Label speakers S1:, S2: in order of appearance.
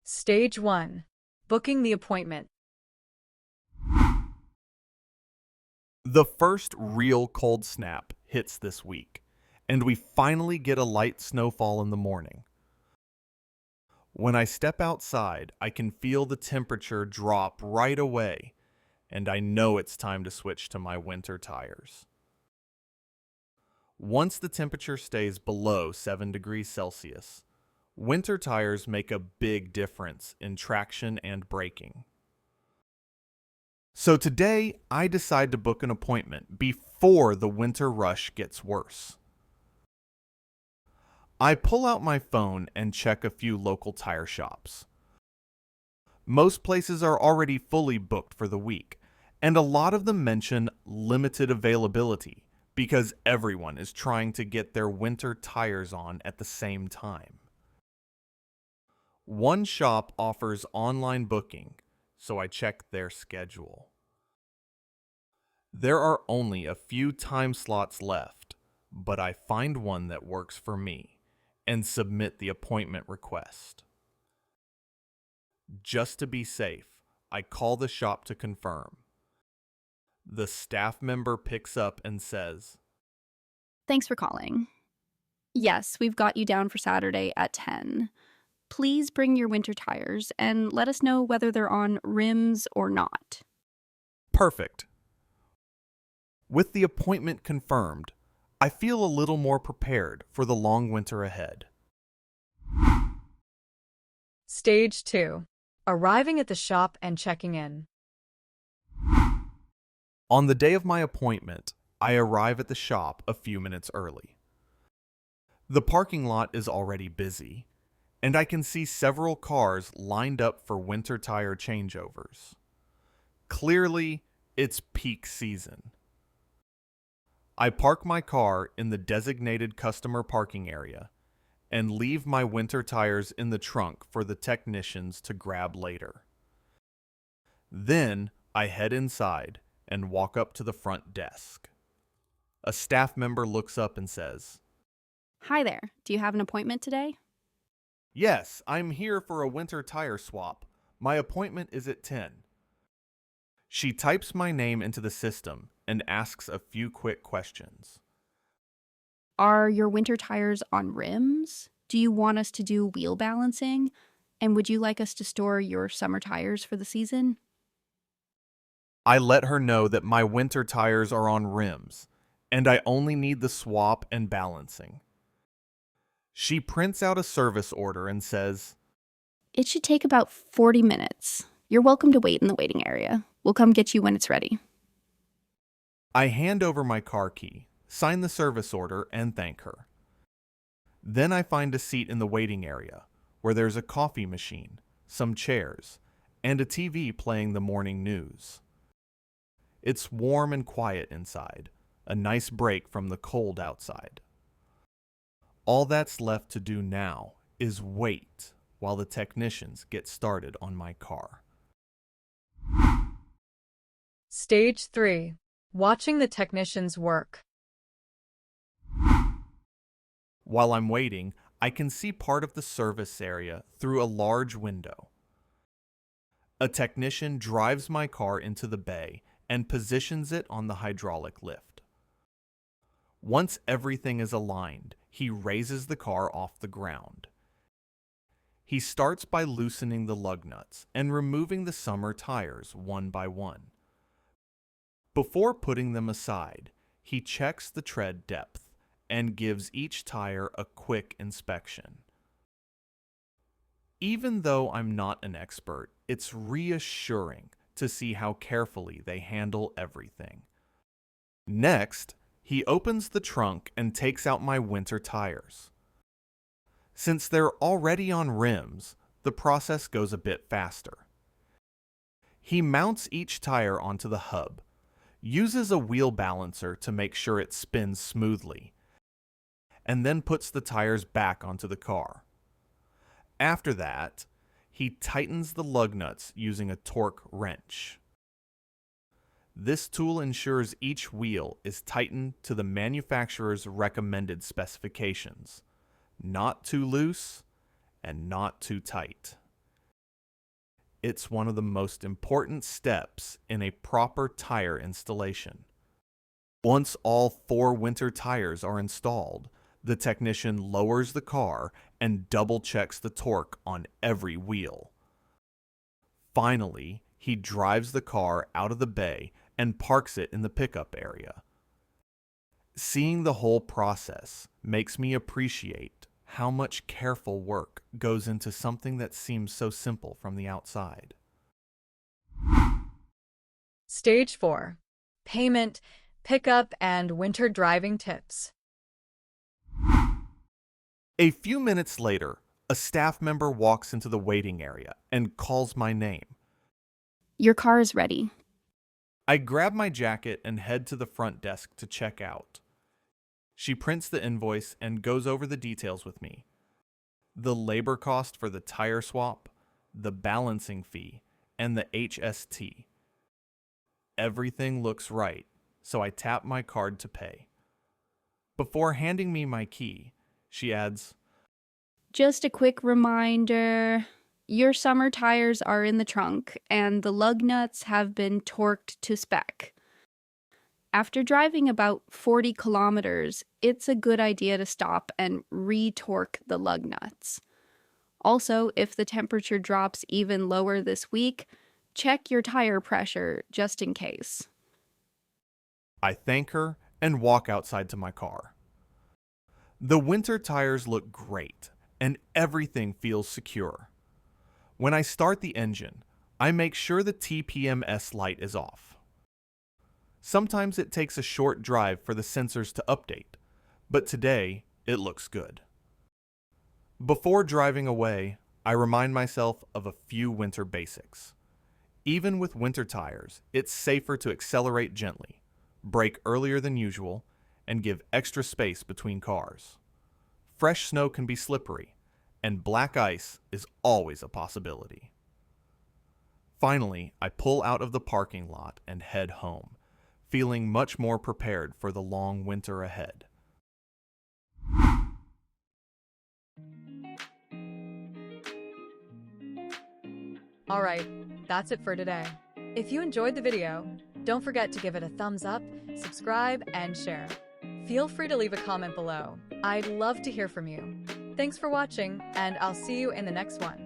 S1: Stage 1. Booking the appointment.
S2: The first real cold snap hits this week, and we finally get a light snowfall in the morning. When I step outside, I can feel the temperature drop right away, and I know it's time to switch to my winter tires. Once the temperature stays below 7 degrees Celsius, winter tires make a big difference in traction and braking. So today, I decide to book an appointment before the winter rush gets worse. I pull out my phone and check a few local tire shops. Most places are already fully booked for the week, and a lot of them mention limited availability because everyone is trying to get their winter tires on at the same time. One shop offers online booking, so I check their schedule. There are only a few time slots left, but I find one that works for me and submit the appointment request. Just to be safe, I call the shop to confirm. The staff member picks up and says,
S3: Thanks for calling. Yes, we've got you down for Saturday at 10. Please bring your winter tires and let us know whether they're on rims or not.
S2: "Perfect." With the appointment confirmed, I feel a little more prepared for the long winter ahead.
S1: Stage 2. Arriving at the shop and checking in.
S2: On the day of my appointment, I arrive at the shop a few minutes early. The parking lot is already busy, and I can see several cars lined up for winter tire changeovers. Clearly, it's peak season. I park my car in the designated customer parking area and leave my winter tires in the trunk for the technicians to grab later. Then I head inside and walk up to the front desk. A staff member looks up and says,
S3: Hi there. Do you have an appointment today?
S2: "Yes, I'm here for a winter tire swap. My appointment is at 10. She types my name into the system and asks a few quick questions.
S3: Are your winter tires on rims? Do you want us to do wheel balancing? And would you like us to store your summer tires for the season?
S2: I let her know that my winter tires are on rims, and I only need the swap and balancing. She prints out a service order and says,
S3: It should take about 40 minutes. You're welcome to wait in the waiting area. We'll come get you when it's ready.
S2: I hand over my car key, sign the service order, and thank her. Then I find a seat in the waiting area, where there's a coffee machine, some chairs, and a TV playing the morning news. It's warm and quiet inside, a nice break from the cold outside. All that's left to do now is wait while the technicians get started on my car.
S1: Stage 3. Watching the technicians work.
S2: While I'm waiting, I can see part of the service area through a large window. A technician drives my car into the bay and positions it on the hydraulic lift. Once everything is aligned, he raises the car off the ground. He starts by loosening the lug nuts and removing the summer tires one by one. Before putting them aside, he checks the tread depth and gives each tire a quick inspection. Even though I'm not an expert, it's reassuring to see how carefully they handle everything. Next, he opens the trunk and takes out my winter tires. Since they're already on rims, the process goes a bit faster. He mounts each tire onto the hub, uses a wheel balancer to make sure it spins smoothly, and then puts the tires back onto the car. After that, he tightens the lug nuts using a torque wrench. This tool ensures each wheel is tightened to the manufacturer's recommended specifications, not too loose and not too tight. It's one of the most important steps in a proper tire installation. Once all 4 winter tires are installed, the technician lowers the car and double checks the torque on every wheel. Finally, he drives the car out of the bay and parks it in the pickup area. Seeing the whole process makes me appreciate how much careful work goes into something that seems so simple from the outside.
S1: Stage 4. Payment, pickup, and winter driving tips.
S2: A few minutes later, a staff member walks into the waiting area and calls my name.
S3: Your car is ready.
S2: I grab my jacket and head to the front desk to check out. She prints the invoice and goes over the details with me. The labor cost for the tire swap, the balancing fee, and the HST. Everything looks right, so I tap my card to pay. Before handing me my key, she adds,
S3: Just a quick reminder, your summer tires are in the trunk and the lug nuts have been torqued to spec. After driving about 40 kilometers, it's a good idea to stop and re-torque the lug nuts. Also, if the temperature drops even lower this week, check your tire pressure just in case.
S2: I thank her and walk outside to my car. The winter tires look great and everything feels secure. When I start the engine, I make sure the TPMS light is off. Sometimes it takes a short drive for the sensors to update, but today it looks good. Before driving away, I remind myself of a few winter basics. Even with winter tires, it's safer to accelerate gently, brake earlier than usual, and give extra space between cars. Fresh snow can be slippery, and black ice is always a possibility. Finally, I pull out of the parking lot and head home, feeling much more prepared for the long winter ahead.
S1: Alright, that's it for today. If you enjoyed the video, don't forget to give it a thumbs up, subscribe, and share. Feel free to leave a comment below. I'd love to hear from you. Thanks for watching, and I'll see you in the next one.